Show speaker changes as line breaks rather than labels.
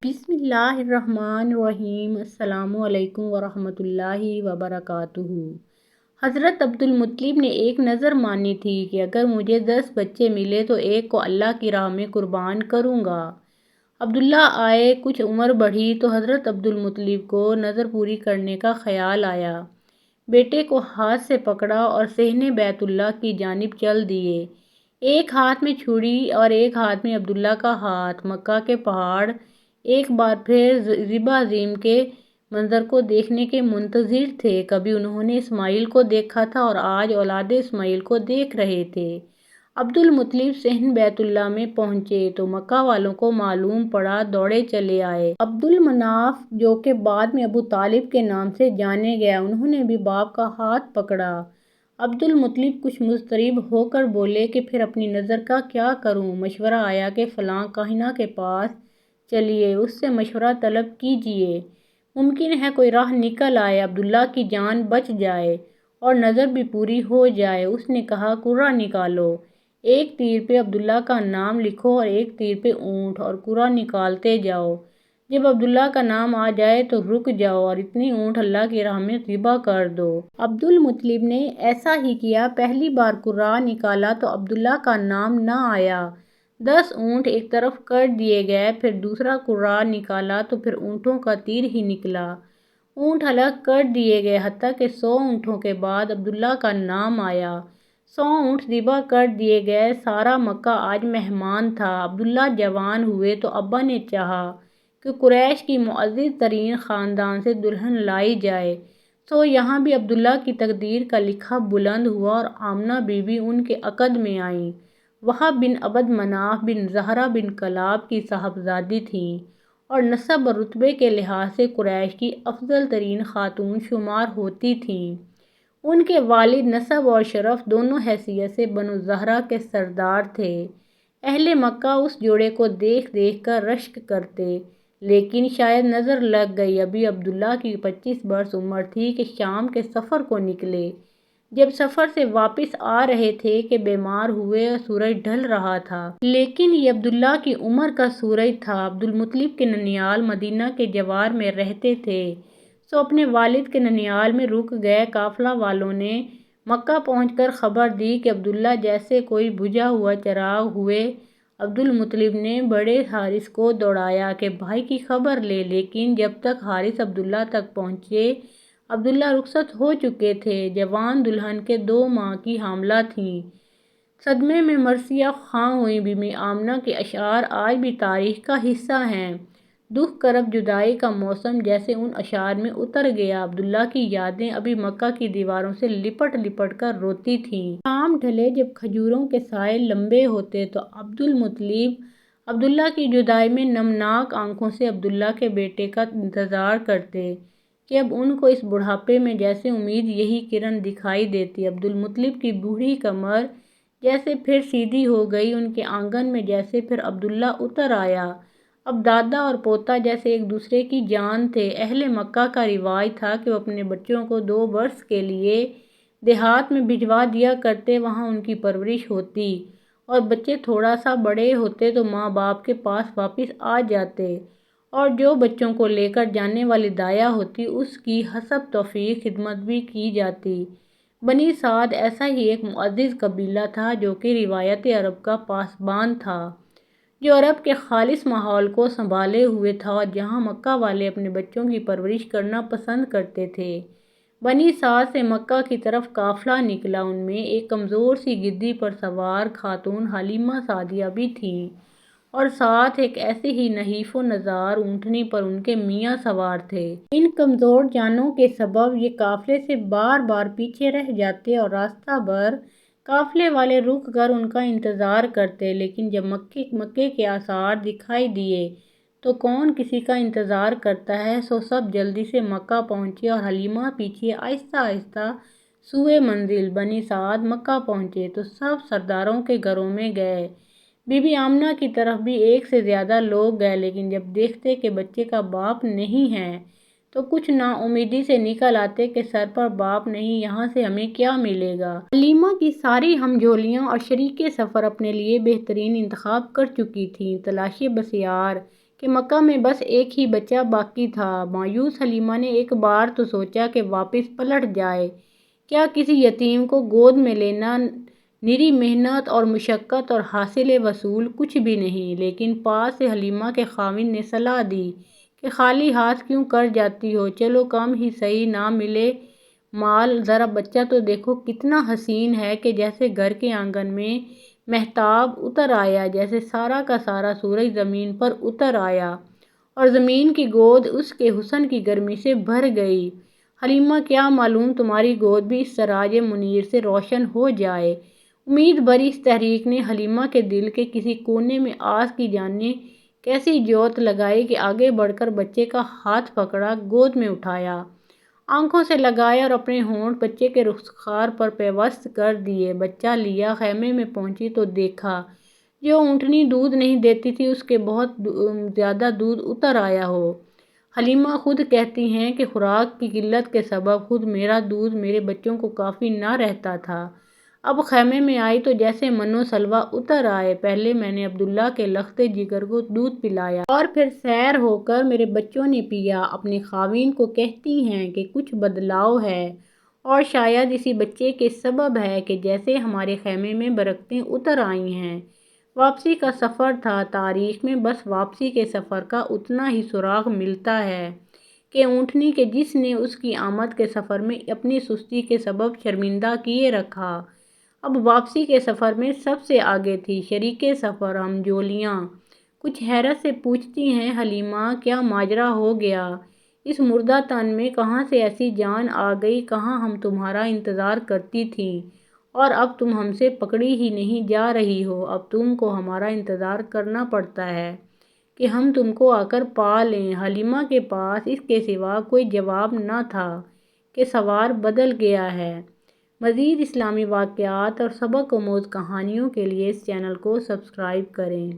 بسم اللہ الرحمن الرحیم۔ السلام علیکم ورحمۃ اللہ وبرکاتہ۔ حضرت عبدالمطلب نے ایک نظر مانی تھی کہ اگر مجھے 10 بچے ملے تو ایک کو اللہ کی راہ میں قربان کروں گا۔ عبداللہ آئے، کچھ عمر بڑھی تو حضرت عبدالمطلب کو نظر پوری کرنے کا خیال آیا۔ بیٹے کو ہاتھ سے پکڑا اور صحن بیت اللہ کی جانب چل دیے۔ ایک ہاتھ میں چھری اور ایک ہاتھ میں عبداللہ کا ہاتھ۔ مکہ کے پہاڑ ایک بار پھر ذبح عظیم کے منظر کو دیکھنے کے منتظر تھے۔ کبھی انہوں نے اسماعیل کو دیکھا تھا اور آج اولاد اسماعیل کو دیکھ رہے تھے۔ عبدالمطلب صحن بیت اللہ میں پہنچے تو مکہ والوں کو معلوم پڑا، دوڑے چلے آئے۔ عبدالمناف، جو کہ بعد میں ابو طالب کے نام سے جانے گیا، انہوں نے بھی باپ کا ہاتھ پکڑا۔ عبدالمطلب کچھ مضطرب ہو کر بولے کہ پھر اپنی نظر کا کیا کروں؟ مشورہ آیا کہ فلاں کاہنہ کے پاس چلیے، اس سے مشورہ طلب کیجیے، ممکن ہے کوئی راہ نکل آئے، عبداللہ کی جان بچ جائے اور نظر بھی پوری ہو جائے۔ اس نے کہا، قرعہ نکالو، ایک تیر پہ عبداللہ کا نام لکھو اور ایک تیر پہ اونٹ، اور قرعہ نکالتے جاؤ۔ جب عبداللہ کا نام آ جائے تو رک جاؤ اور اتنی اونٹ اللہ کی راہ میں ذبح کر دو۔ عبدالمطلب نے ایسا ہی کیا۔ پہلی بار قرعہ نکالا تو عبداللہ کا نام نہ آیا۔ 10 اونٹ ایک طرف کر دیے گئے۔ پھر دوسرا قرعہ نکالا تو پھر اونٹوں کا تیر ہی نکلا۔ اونٹ الگ کر دیے گئے، حتیٰ کہ 100 اونٹوں کے بعد عبداللہ کا نام آیا۔ 100 اونٹ ذبح کر دیے گئے۔ سارا مکہ آج مہمان تھا۔ عبداللہ جوان ہوئے تو ابا نے چاہا کہ قریش کی معزز ترین خاندان سے دلہن لائی جائے، سو یہاں بھی عبداللہ کی تقدیر کا لکھا بلند ہوا اور آمنہ بی بی ان کے عقد میں آئیں۔ وہب بن عبد مناف بن زہرہ بن کلاب کی صاحبزادی تھیں اور نسب اور رتبے کے لحاظ سے قریش کی افضل ترین خاتون شمار ہوتی تھیں۔ ان کے والد نسب اور شرف دونوں حیثیت سے بنو زہرہ کے سردار تھے۔ اہل مکہ اس جوڑے کو دیکھ دیکھ کر رشک کرتے، لیکن شاید نظر لگ گئی۔ ابھی عبداللہ کی 25 برس عمر تھی کہ شام کے سفر کو نکلے۔ جب سفر سے واپس آ رہے تھے کہ بیمار ہوئے اور سورج ڈھل رہا تھا۔ لیکن یہ عبداللہ کی عمر کا سورج تھا۔ عبدالمطلب کے ننیال مدینہ کے جوار میں رہتے تھے، سو اپنے والد کے ننیال میں رک گئے۔ قافلہ والوں نے مکہ پہنچ کر خبر دی کہ عبداللہ جیسے کوئی بجھا ہوا چراغ ہوئے۔ عبدالمطلب نے بڑے حارث کو دوڑایا کہ بھائی کی خبر لے، لیکن جب تک حارث عبداللہ تک پہنچے عبداللہ رخصت ہو چکے تھے۔ جوان دلہن کے 2 ماہ کی حاملہ تھیں۔ صدمے میں مرثیہ خواں ہوئیں۔ بی بی آمنہ کے اشعار آج بھی تاریخ کا حصہ ہیں۔ دکھ کرب جدائی کا موسم جیسے ان اشعار میں اتر گیا۔ عبداللہ کی یادیں ابھی مکہ کی دیواروں سے لپٹ لپٹ کر روتی تھیں۔ شام ڈھلے، جب کھجوروں کے سائے لمبے ہوتے تو عبدالمطلب عبداللہ کی جدائی میں نمناک آنکھوں سے عبداللہ کے بیٹے کا انتظار کرتے کہ اب ان کو اس بڑھاپے میں جیسے امید یہی کرن دکھائی دیتی۔ عبدالمطلب کی بوڑھی کمر جیسے پھر سیدھی ہو گئی، ان کے آنگن میں جیسے پھر عبداللہ اتر آیا۔ اب دادا اور پوتا جیسے ایک دوسرے کی جان تھے۔ اہل مکہ کا رواج تھا کہ وہ اپنے بچوں کو 2 برس کے لیے دیہات میں بھجوا دیا کرتے، وہاں ان کی پرورش ہوتی اور بچے تھوڑا سا بڑے ہوتے تو ماں باپ کے پاس واپس آ جاتے، اور جو بچوں کو لے کر جانے والی دایا ہوتی اس کی حسب توفیق خدمت بھی کی جاتی۔ بنی سعد ایسا ہی ایک معزز قبیلہ تھا جو کہ روایت عرب کا پاسبان تھا، جو عرب کے خالص ماحول کو سنبھالے ہوئے تھا اور جہاں مکہ والے اپنے بچوں کی پرورش کرنا پسند کرتے تھے۔ بنی سعد سے مکہ کی طرف قافلہ نکلا۔ ان میں ایک کمزور سی گدھی پر سوار خاتون حلیمہ سعدیہ بھی تھیں اور ساتھ ایک ایسے ہی نحیف و نزار اونٹنی پر ان کے میاں سوار تھے۔ ان کمزور جانوں کے سبب یہ قافلے سے بار بار پیچھے رہ جاتے اور راستہ بھر قافلے والے رک کر ان کا انتظار کرتے، لیکن جب مکے کے آثار دکھائی دیے تو کون کسی کا انتظار کرتا ہے، سو سب جلدی سے مکہ پہنچے اور حلیمہ پیچھے آہستہ آہستہ سوئے منزل بنی سعد مکہ پہنچے تو سب سرداروں کے گھروں میں گئے۔ بی بی آمنہ کی طرف بھی ایک سے زیادہ لوگ گئے، لیکن جب دیکھتے کہ بچے کا باپ نہیں ہے تو کچھ نا امیدی سے نکل آتے کہ سر پر باپ نہیں، یہاں سے ہمیں کیا ملے گا۔ حلیمہ کی ساری ہمجولیاں اور شریک سفر اپنے لیے بہترین انتخاب کر چکی تھیں۔ تلاشِ بسیار کہ مکہ میں بس ایک ہی بچہ باقی تھا۔ مایوس حلیمہ نے ایک بار تو سوچا کہ واپس پلٹ جائے۔ کیا کسی یتیم کو گود میں لینا نری محنت اور مشقت اور حاصل وصول کچھ بھی نہیں، لیکن پاس سے حلیمہ کے خاوند نے صلاح دی کہ خالی ہاتھ کیوں کر جاتی ہو، چلو کم ہی صحیح نہ ملے مال، ذرا بچہ تو دیکھو کتنا حسین ہے کہ جیسے گھر کے آنگن میں مہتاب اتر آیا، جیسے سارا کا سارا سورج زمین پر اتر آیا اور زمین کی گود اس کے حسن کی گرمی سے بھر گئی۔ حلیمہ کیا معلوم تمہاری گود بھی اس سراج منیر سے روشن ہو جائے۔ امید بھری اس تحریک نے حلیمہ کے دل کے کسی کونے میں آس کی جانے کیسی جوت لگائی کہ آگے بڑھ کر بچے کا ہاتھ پکڑا، گود میں اٹھایا، آنکھوں سے لگایا اور اپنے ہونٹ بچے کے رخسار پر پیوست کر دیے۔ بچہ لیا، خیمے میں پہنچی تو دیکھا جو اونٹنی دودھ نہیں دیتی تھی اس کے بہت زیادہ دودھ اتر آیا ہو۔ حلیمہ خود کہتی ہیں کہ خوراک کی قلت کے سبب خود میرا دودھ میرے بچوں کو کافی نہ رہتا تھا۔ اب خیمے میں آئی تو جیسے منو سلوہ اتر آئے۔ پہلے میں نے عبداللہ کے لخت جگر کو دودھ پلایا اور پھر سیر ہو کر میرے بچوں نے پیا۔ اپنے خاوند کو کہتی ہیں کہ کچھ بدلاؤ ہے اور شاید اسی بچے کے سبب ہے کہ جیسے ہمارے خیمے میں برکتیں اتر آئی ہیں۔ واپسی کا سفر تھا، تاریخ میں بس واپسی کے سفر کا اتنا ہی سراغ ملتا ہے کہ اونٹنی کے جس نے اس کی آمد کے سفر میں اپنی سستی کے سبب شرمندہ کیے رکھا، اب واپسی کے سفر میں سب سے آگے تھی۔ شریک سفر ہم جولیاں کچھ حیرت سے پوچھتی ہیں، حلیمہ کیا ماجرا ہو گیا؟ اس مردہ تن میں کہاں سے ایسی جان آ گئی؟ کہاں ہم تمہارا انتظار کرتی تھیں اور اب تم ہم سے پکڑی ہی نہیں جا رہی ہو، اب تم کو ہمارا انتظار کرنا پڑتا ہے کہ ہم تم کو آ کر پا لیں۔ حلیمہ کے پاس اس کے سوا کوئی جواب نہ تھا کہ سوار بدل گیا ہے۔ مزید اسلامی واقعات اور سبق آموز کہانیوں کے لیے اس چینل کو سبسکرائب کریں۔